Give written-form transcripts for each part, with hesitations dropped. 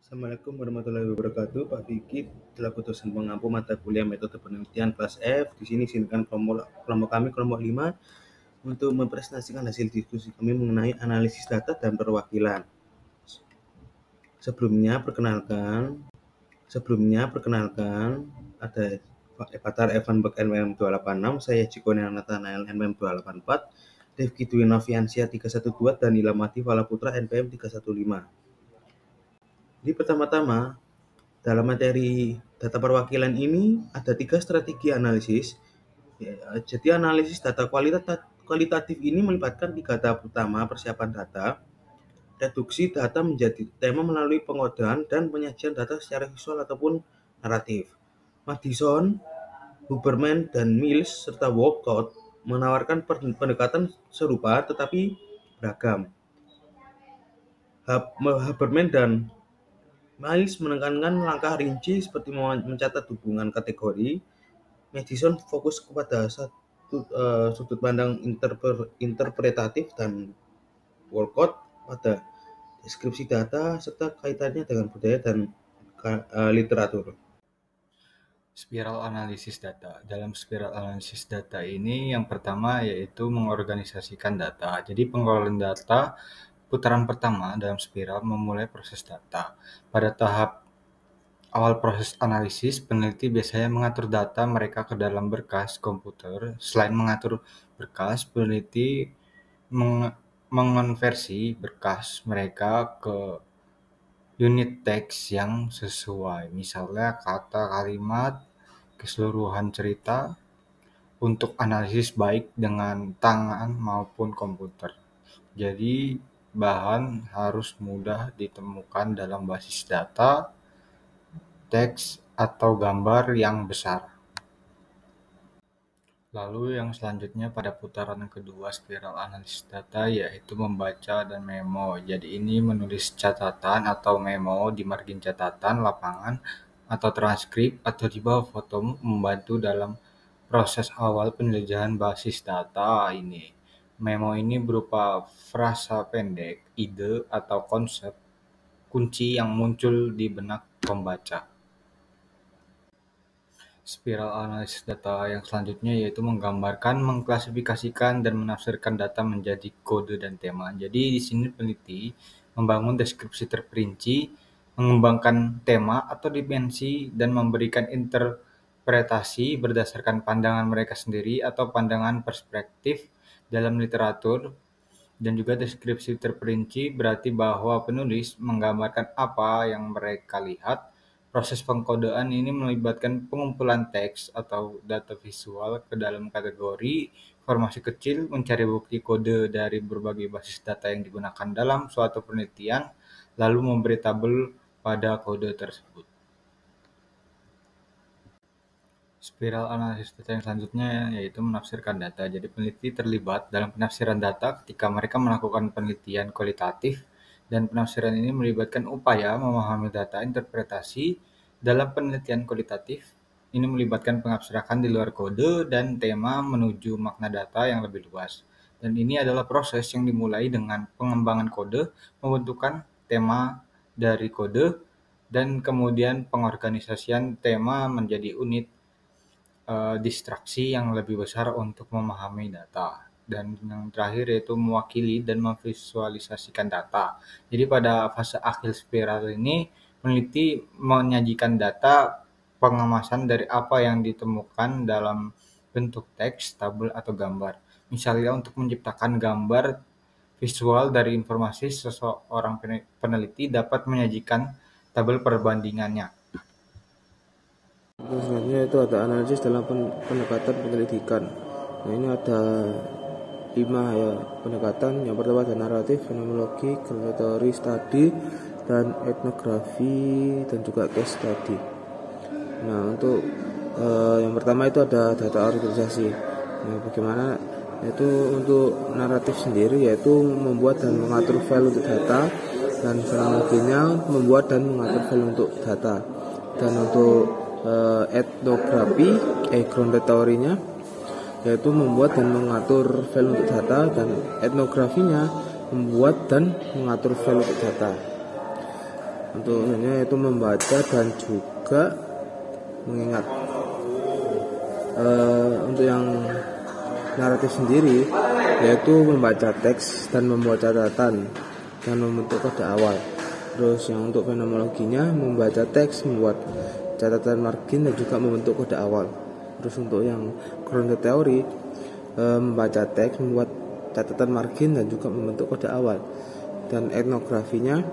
Assalamualaikum warahmatullahi wabarakatuh. Pak Vicky telah dosen pengampu mata kuliah metode penelitian kelas F. Di sini silakan kelompok kami kelompok 5 untuk mempresentasikan hasil diskusi kami mengenai analisis data dan perwakilan. Sebelumnya perkenalkan ada Pak Evatar Evan Bek NWM 286, saya Cikonel Nathanael NWM 284, Rifki Dwi Noviansyah 312 dan Ilamati Falaputra NPM 315. Jadi pertama-tama dalam materi data perwakilan ini ada 3 strategi analisis. Jadi analisis data kualitatif ini melibatkan 3 tahap utama: persiapan data, reduksi data menjadi tema melalui pengodaan, dan penyajian data secara visual ataupun naratif. Madison, Huberman, dan Mills serta Walcott menawarkan pendekatan serupa tetapi beragam. Huberman dan Mills menekankan langkah rinci seperti mencatat hubungan kategori. Madison fokus kepada sudut pandang interpretatif, dan Walcott pada deskripsi data serta kaitannya dengan budaya dan literatur. Spiral analisis data. Dalam spiral analisis data ini yang pertama yaitu mengorganisasikan data. Jadi pengolahan data putaran pertama dalam spiral memulai proses data. Pada tahap awal proses analisis, peneliti biasanya mengatur data mereka ke dalam berkas komputer. Selain mengatur berkas, peneliti mengonversi berkas mereka ke unit teks yang sesuai, misalnya kata, kalimat, keseluruhan cerita, untuk analisis baik dengan tangan maupun komputer. Jadi bahan harus mudah ditemukan dalam basis data, teks, atau gambar yang besar. Lalu yang selanjutnya pada putaran kedua spiral analisis data yaitu membaca dan memo. Jadi ini menulis catatan atau memo di margin catatan, lapangan, atau transkrip, atau di bawah foto membantu dalam proses awal penjelajahan basis data ini. Memo ini berupa frasa pendek, ide, atau konsep kunci yang muncul di benak pembaca. Spiral analisis data yang selanjutnya yaitu menggambarkan, mengklasifikasikan, dan menafsirkan data menjadi kode dan tema. Jadi di sini peneliti membangun deskripsi terperinci, mengembangkan tema atau dimensi, dan memberikan interpretasi berdasarkan pandangan mereka sendiri atau pandangan perspektif dalam literatur. Dan juga deskripsi terperinci berarti bahwa penulis menggambarkan apa yang mereka lihat. Proses pengkodean ini melibatkan pengumpulan teks atau data visual ke dalam kategori, formasi kecil, mencari bukti kode dari berbagai basis data yang digunakan dalam suatu penelitian, lalu memberi tabel pada kode tersebut. Spiral analisis data yang selanjutnya yaitu menafsirkan data. Jadi peneliti terlibat dalam penafsiran data ketika mereka melakukan penelitian kualitatif, dan penafsiran ini melibatkan upaya memahami data. Interpretasi dalam penelitian kualitatif ini melibatkan pengabstrakan di luar kode dan tema menuju makna data yang lebih luas. Dan ini adalah proses yang dimulai dengan pengembangan kode, pembentukan tema dari kode, dan kemudian pengorganisasian tema menjadi unit distraksi yang lebih besar untuk memahami data. Dan yang terakhir yaitu mewakili dan memvisualisasikan data. Jadi pada fase akhir spiral ini, peneliti menyajikan data pengemasan dari apa yang ditemukan dalam bentuk teks, tabel, atau gambar. Misalnya untuk menciptakan gambar visual dari informasi, seseorang peneliti dapat menyajikan tabel perbandingannya. Selanjutnya itu ada analisis dalam pendekatan penyelidikan. Nah, ini ada 5 ya pendekatan. Yang pertama ada naratif, fenomenologi, teori study, dan etnografi, dan juga case study. Nah, untuk yang pertama itu ada data organisasi. Nah, bagaimana yaitu untuk naratif sendiri yaitu membuat dan mengatur file untuk data, dan fenomenologinya membuat dan mengatur file untuk data. Dan untuk etnografi, ground teorinya yaitu membuat dan mengatur file untuk data, dan etnografinya membuat dan mengatur file untuk data. Untuk selanjutnya yaitu membaca dan juga mengingat. Untuk yang naratif sendiri yaitu membaca teks dan membuat catatan dan membentuk kode awal. Terus yang untuk fenomenologinya membaca teks, membuat catatan margin dan juga membentuk kode awal. Terus untuk yang grounded teori membaca teks, membuat catatan margin dan juga membentuk kode awal. Dan etnografinya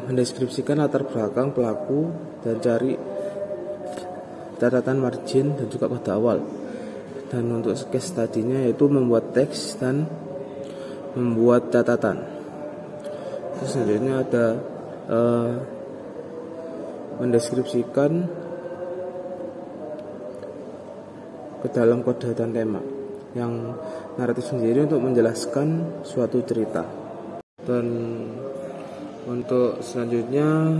mendeskripsikan latar belakang pelaku dan cari catatan margin dan juga kode awal. Dan untuk case tadinya yaitu membuat teks dan membuat catatan. Terus selanjutnya ada mendeskripsikan ke dalam kode dan tema. Yang naratif sendiri untuk menjelaskan suatu cerita. Dan untuk selanjutnya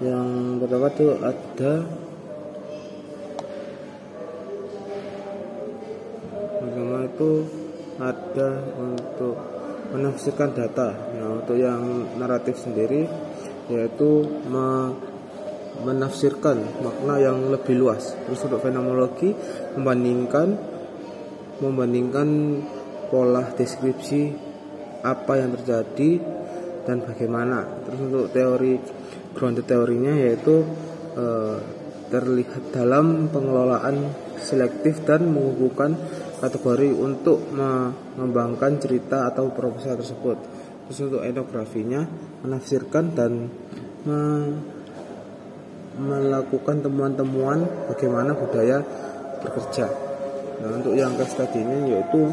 yang pertama itu ada untuk menafsirkan data. Nah, untuk yang naratif sendiri yaitu menafsirkan makna yang lebih luas. Terus untuk fenomenologi membandingkan pola deskripsi apa yang terjadi dan bagaimana. Terus untuk teori grounded teorinya yaitu terlihat dalam pengelolaan selektif dan menghubungkan kategori untuk mengembangkan cerita atau proposal tersebut. Terus untuk etnografinya menafsirkan dan melakukan temuan-temuan bagaimana budaya bekerja. Nah, untuk yang case study-nya yaitu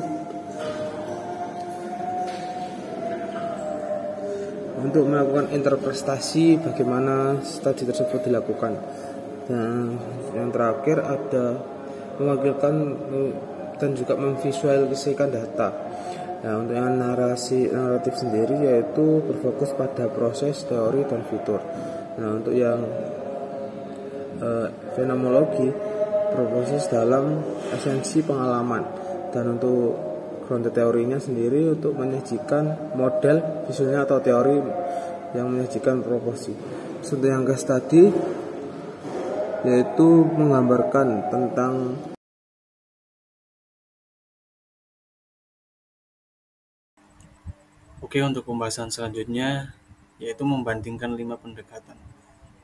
untuk melakukan interpretasi bagaimana studi tersebut dilakukan. Dan yang terakhir ada mewakilkan dan juga memvisualisasikan data. Nah, untuk yang naratif sendiri yaitu berfokus pada proses, teori, dan fitur. Nah, untuk yang fenomenologi berproses dalam esensi pengalaman. Dan untuk grounded teorinya sendiri untuk menyajikan model visualnya atau teori yang menyajikan proporsi. Untuk yang case study yaitu menggambarkan tentang Oke, untuk pembahasan selanjutnya yaitu membandingkan 5 pendekatan.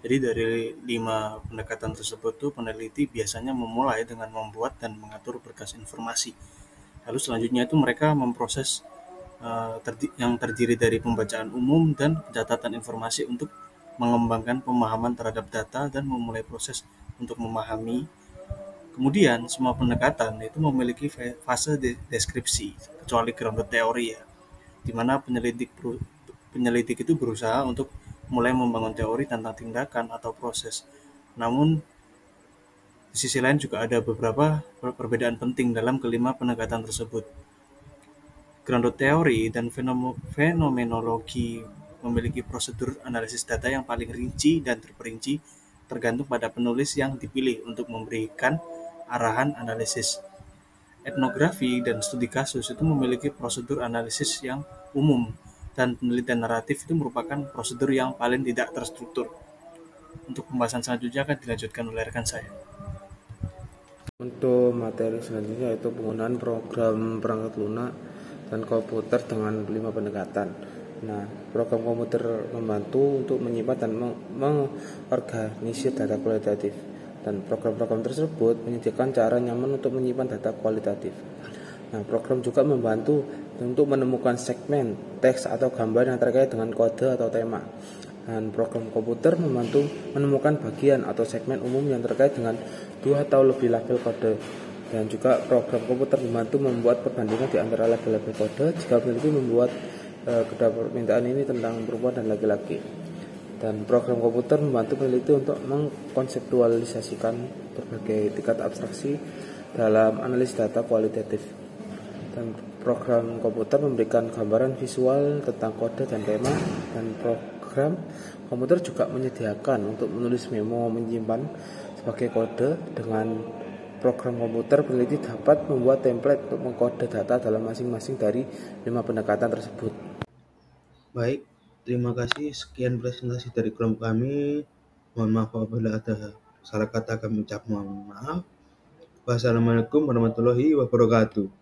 Jadi dari 5 pendekatan tersebut tuh peneliti biasanya memulai dengan membuat dan mengatur berkas informasi. Lalu selanjutnya itu mereka memproses yang terdiri dari pembacaan umum dan pencatatan informasi untuk mengembangkan pemahaman terhadap data dan memulai proses untuk memahami. Kemudian semua pendekatan itu memiliki fase deskripsi, kecuali grounded teori ya, di mana penyelidik itu berusaha untuk mulai membangun teori tentang tindakan atau proses. Namun di sisi lain juga ada beberapa perbedaan penting dalam kelima pendekatan tersebut. Grounded teori dan fenomenologi memiliki prosedur analisis data yang paling rinci dan terperinci tergantung pada penulis yang dipilih untuk memberikan arahan analisis. Etnografi dan studi kasus itu memiliki prosedur analisis yang umum, dan penelitian naratif itu merupakan prosedur yang paling tidak terstruktur. Untuk pembahasan selanjutnya akan dilanjutkan oleh rekan saya. Untuk materi selanjutnya yaitu penggunaan program perangkat lunak dan komputer dengan 5 pendekatan. Nah, program komputer membantu untuk menyimpan dan mengorganisir data kualitatif. Dan program-program tersebut menyediakan cara nyaman untuk menyimpan data kualitatif. Nah, program juga membantu untuk menemukan segmen, teks atau gambar yang terkait dengan kode atau tema. Dan program komputer membantu menemukan bagian atau segmen umum yang terkait dengan 2 atau lebih label kode. Dan juga program komputer membantu membuat perbandingan di antara label-label kode jika peneliti membuat permintaan ini tentang perempuan dan laki-laki. Dan program komputer membantu peneliti untuk mengkonseptualisasikan berbagai tingkat abstraksi dalam analisis data kualitatif. Dan program komputer memberikan gambaran visual tentang kode dan tema. Dan program komputer juga menyediakan untuk menulis memo menyimpan sebagai kode. Dengan program komputer peneliti dapat membuat template untuk mengkode data dalam masing-masing dari 5 pendekatan tersebut. Baik, terima kasih. Sekian presentasi dari kelompok kami. Mohon maaf apabila ada salah kata, kami ucap mohon maaf. Wassalamualaikum warahmatullahi wabarakatuh.